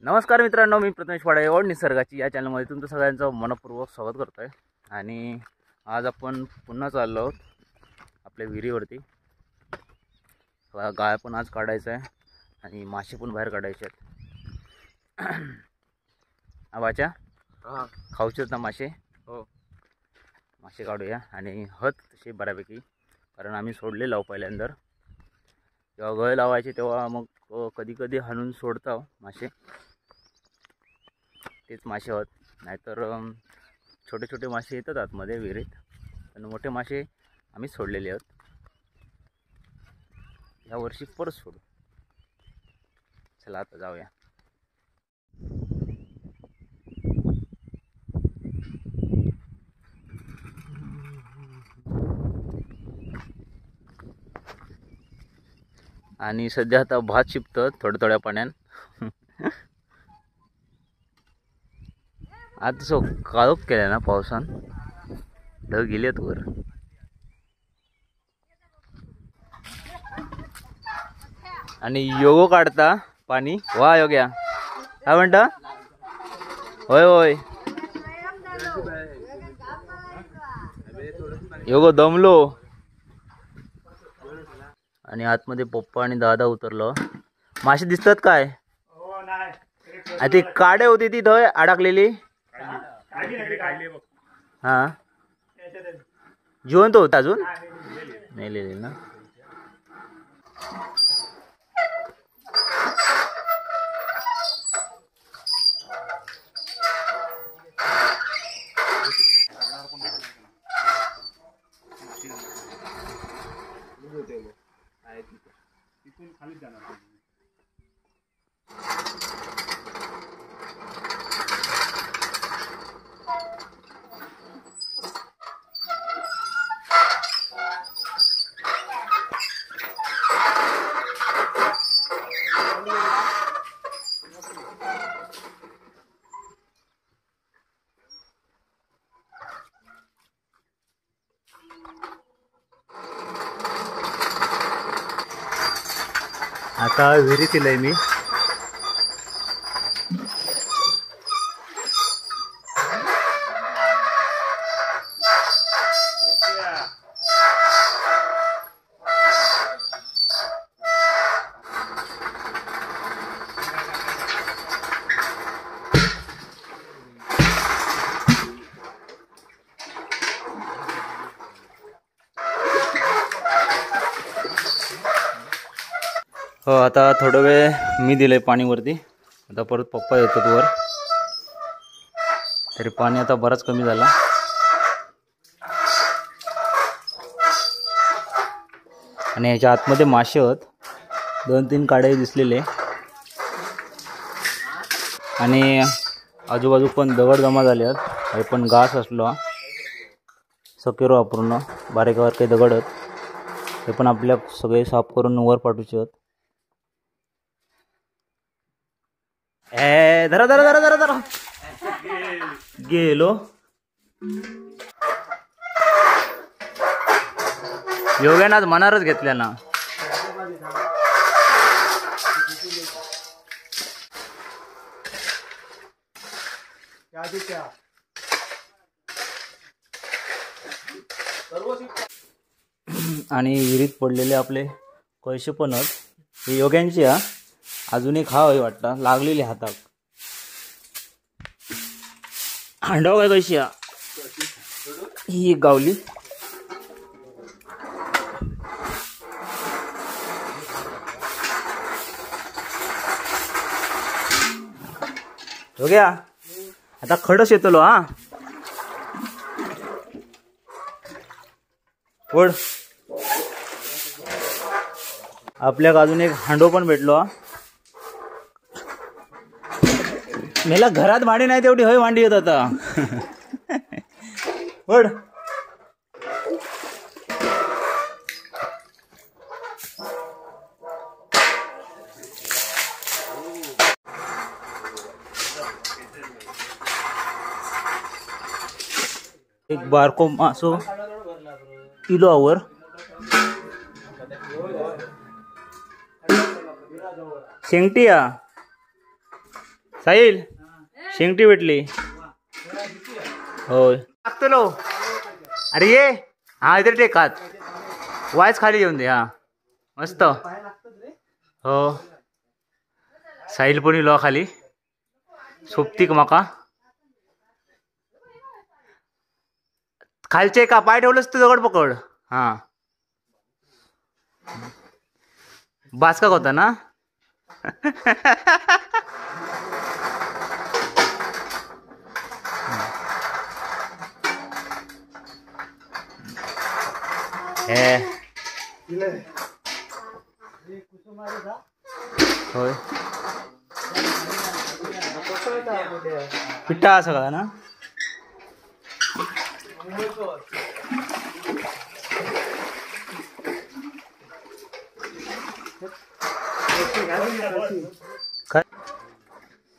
नमस्कार मित्रांनो, मी प्रथमेश वाडे ओढ निसर्गाची या चॅनलमध्ये तुमचं सगळ्यांचं मनपूर्वक स्वागत करतो आहे। आणि आज आपण पुन्हा चाललो आहोत आपल्या विहिरीवरती। गाय पण आज काढायचं आहे आणि मासे पण बाहेर काढायचे आहेत। आवाच्या खाऊचे ना मासे, हो मासे काढूया आणि हत तसे बऱ्यापैकी, कारण आम्ही सोडले लाव पहिल्यांदा। जेव्हा गळ लावायचे तेव्हा मग कधी कधी हाणून सोडतो मासे, तेच मासे होत। नाहीतर छोटे छोटे मासे येतात आतमध्ये विहिरीत, पण मोठे मासे आम्ही सोडलेले आहेत। या वर्षी परत सोडू। चला आता जाऊया। आणि सध्या आता भात शिपतं थोड्या थोड्या पाण्यात। आज सो काळोख केला ना पावसान, ढग गेलेत वर। आणि योगो काढता पाणी। वा योग्या, काय म्हणता? होय होय योगो दमलो। आणि आतमध्ये पप्पा आणि दादा उतरलो। मासे दिसतात काय? ती काडे होती ती थंय अडकलेली। हा जिवंत होता अजून मेलेली ना। आता विहिरीत येलोय मी। हो आता थोडा वेळ मी दिलंय पाणी वरती, आता परत पप्पा येतात वर। तरी पाणी आता बराच कमी झाला। आणि याच्या आतमध्ये मासे आहेत, 2-3 काडे दिसलेले। आणि आजूबाजू पण दगड जमा झाले आहेत। हे पण घास असलो सकेरो वापरून बारीक बारीक दगड आहेत, हे पण आपल्या सगळे साफ करून वर पाठवूचे आहेत। धरा धरा धरा धरा धरा गेलो। योग्यानं आज मनारच घेतल्या ना। आणि विहिरीत पडलेले आपले कळशे पण आहेत, हे योग्यांची हा। अजून एक हा होय वाटतं लागलेली हाताक। हांडव काय कशी हा ही गावली। हो गया आता खडस येतलो हा वड। आपल्याक अजून एक हांडो पण भेटलो। मेला घरात भांडी नाही तेवढी हय भांडी येत आता। वड एक बारको मासो इलो आवर। शेंगटिया साहिल शेंगटी भेटली होय लागतो. अरे ये हा इथे टेकात वायच खाली येऊन दे. हा मस्त हो. साहिल पण लो खाली सोबतीक माका खालचे का पाय ठेवलंस तू दगड पकड. हा बासका होता ना. होय पिठा सगळा ना. काय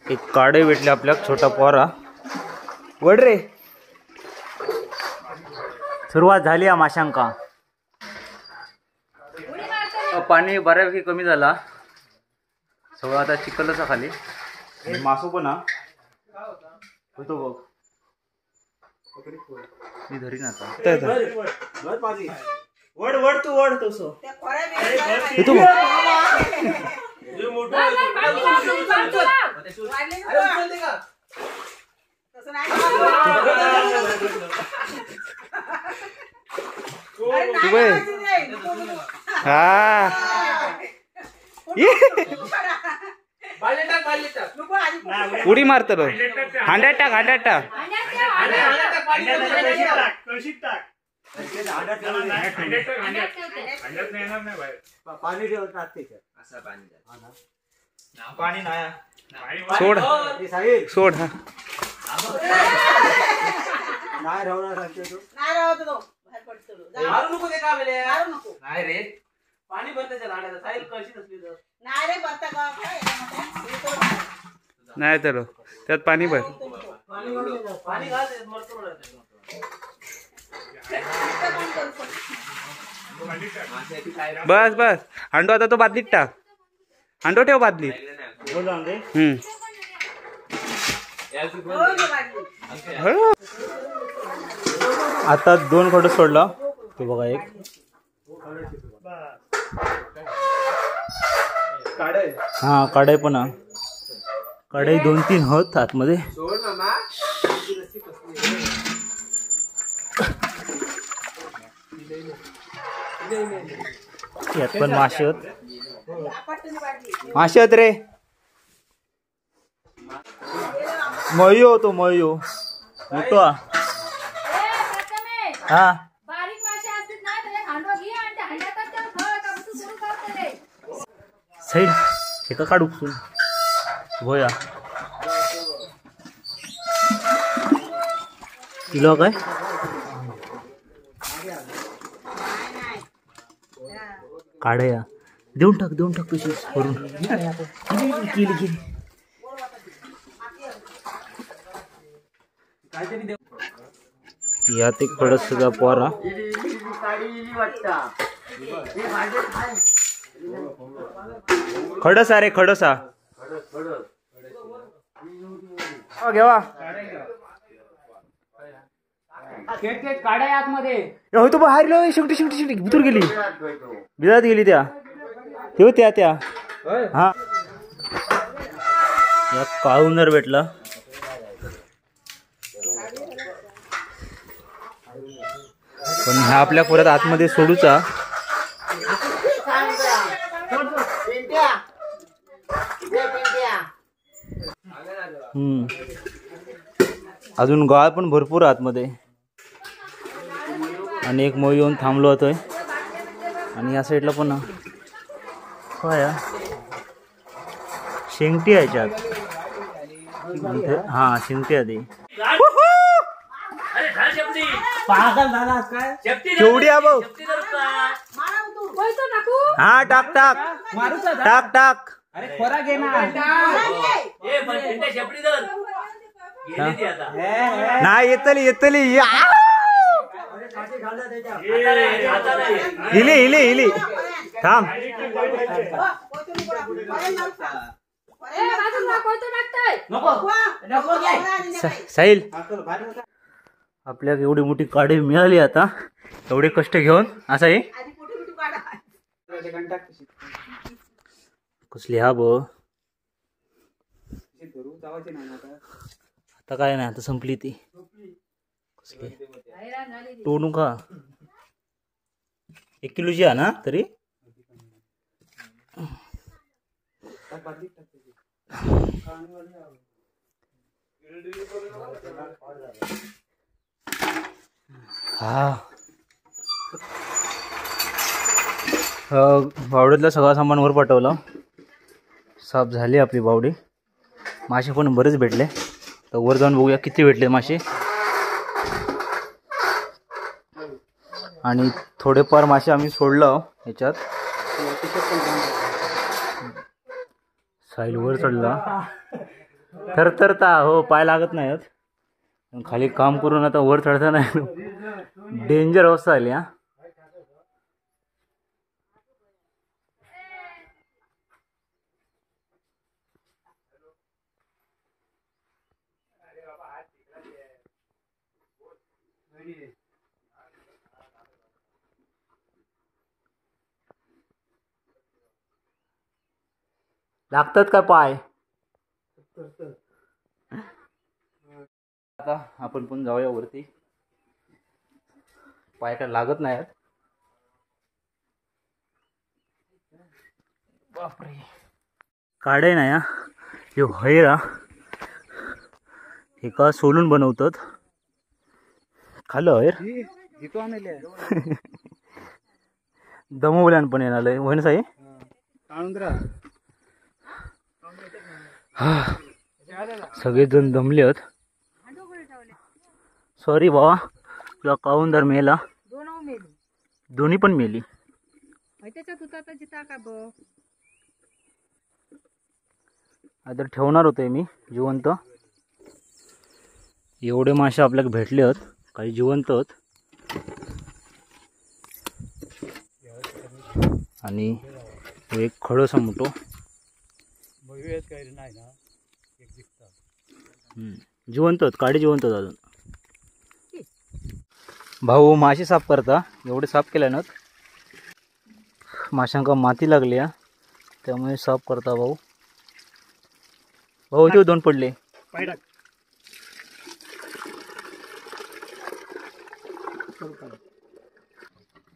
एक काढे भेटले आपल्याला छोटा पोरा. वड रे सुरुवात झाली या माशांका. पाणी बऱ्यापैकी कमी झाला सगळं आता चिखलच खाली. मासू पण होतो बघ मी धरीन आता. वड वड तू वड तस येतो उडी मारत हांड्यात टाक हांड्यात टाक. पाणी सोड सोड. नाही रे पाणी भरते नाही तर त्यात पाणी भर. बस बस हांडो आता तो बादलीत टाक. हांडो ठेव बादलीत. आता 2 खडू सोडला तो बघा. एक हा काढाय पण काढाई 2-3 होत आतमध्ये. यात पण मासे होत. मासे होत रे. मयो होतो मयो मोठा. हा साईड एका काढ उपसून भोया किलो काय काढया देऊन टाक कशी करून केली. यात एक खडस सुद्धा पोरा. खडस अरे खडसा घेवा काढाय आतमध्ये होतो बाहेर. शेवटी शेवटी शेवटी भीतूर गेली बिजात गेली त्या तेव्हा त्या हा या काळुंदर भेटला. पण ह्या आपल्या परत आतमध्ये सोडूचा. अजून गाळ पण भरपूर आतमध्ये. आणि एक मोई येऊन थांबलो होतोय. आणि या साईडला पण काय शेंगटी आहे याच्यात. हा शेंगटी आहे ती. केवढी आहे भाऊ. हा टाक टाक टाक टाक. नाही येतली येतली. हिली हिली हिली थांब. साहिल, आपल्याला एवढी मोठी काडी मिळाली आता, एवढे कष्ट घेऊन. असं आहे कसली हा ब आता काय नाही, आता संपली ती. कसली टोनू का 1 किलोची आहे ना तरी. हा बावडीतलं सगळं सामान वर पाठवलं. साफ झाली आपली बावडी. मासे पण बरेच भेटले. तर वर जाऊन बघूया किती भेटले मासे. आणि थोडेफार मासे आम्ही सोडलं ह्याच्यात. साहिल वर चढला. थरथरता हो, पाय लागत नाहीत. खाली काम करून आता वर चढता नाही. डेंजर अवस्था आली हा. लागतात का पाय. आता आपण पण जाऊया वरती. पाय काय लागत नाही. बापरे, काढे नाही हा. हे हैरा हे का सोलून बनवतात. खाल्लं हैर दमवल्यान पण येणार होईन साई. सगळेजण दमले आहेत. सॉरी बाबा, तुला काऊंदर मेला. दोन्ही पण मेली. आता ठेवणार होते मी जिवंत. एवढे मासे आपल्याला भेटले आहेत. काही जिवंत आहेत आणि एक खडस मोठो जिवंत आहेत. काडी जिवंत आहेत अजून. भाऊ मासे साफ करता. एवढे साफ केल्यानं माशांका माती लागली आहे, त्यामुळे साफ करता भाऊ. भाऊ ते 2 पडले.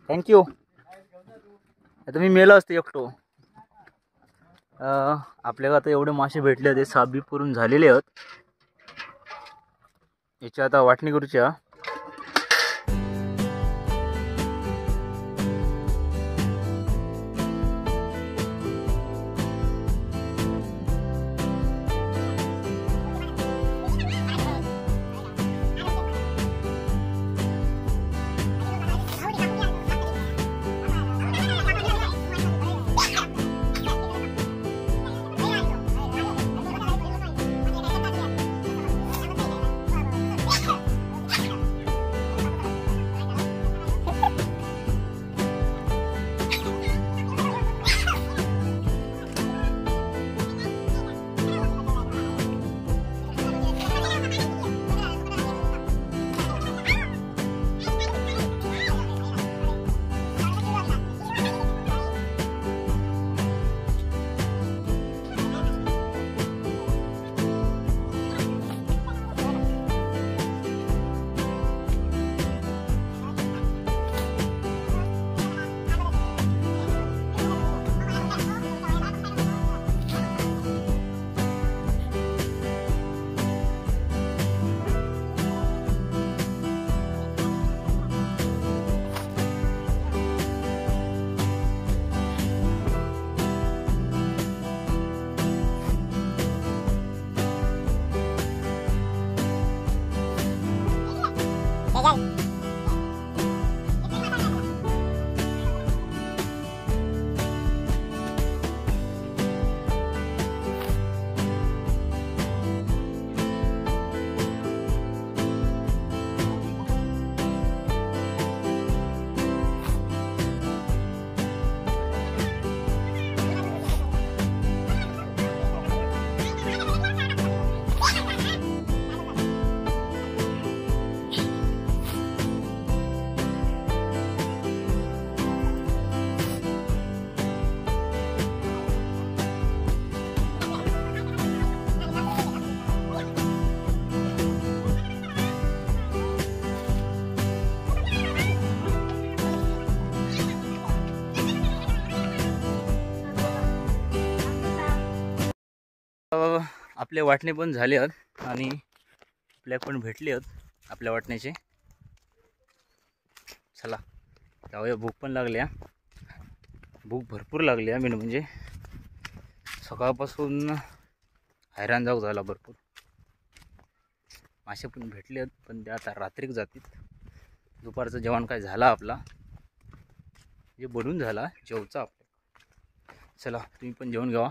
थँक्यू. आता मी मेलो असते एकटो. आपल्याला आता एवढे मासे भेटले ते साफ बी करून झालेले आहेत. याची आता वाटणी करूच्या. आपले वाटणे पण झाले आहेत आणि आपल्याला पण भेटले आहेत आपल्या वाटण्याचे. चला जाऊया, भूक पण लागल्या, भूक भरपूर लागली आहे. मेन म्हणजे सकाळपासून हैराण जाऊ झाला भरपूर. मासे पण भेटले आहेत पण ते आता रात्रीक जातील. दुपारचं जेवण काय झाला आपला, जे बनून झाला जेवचा आपलं. चला तुम्ही पण जेवण घ्या.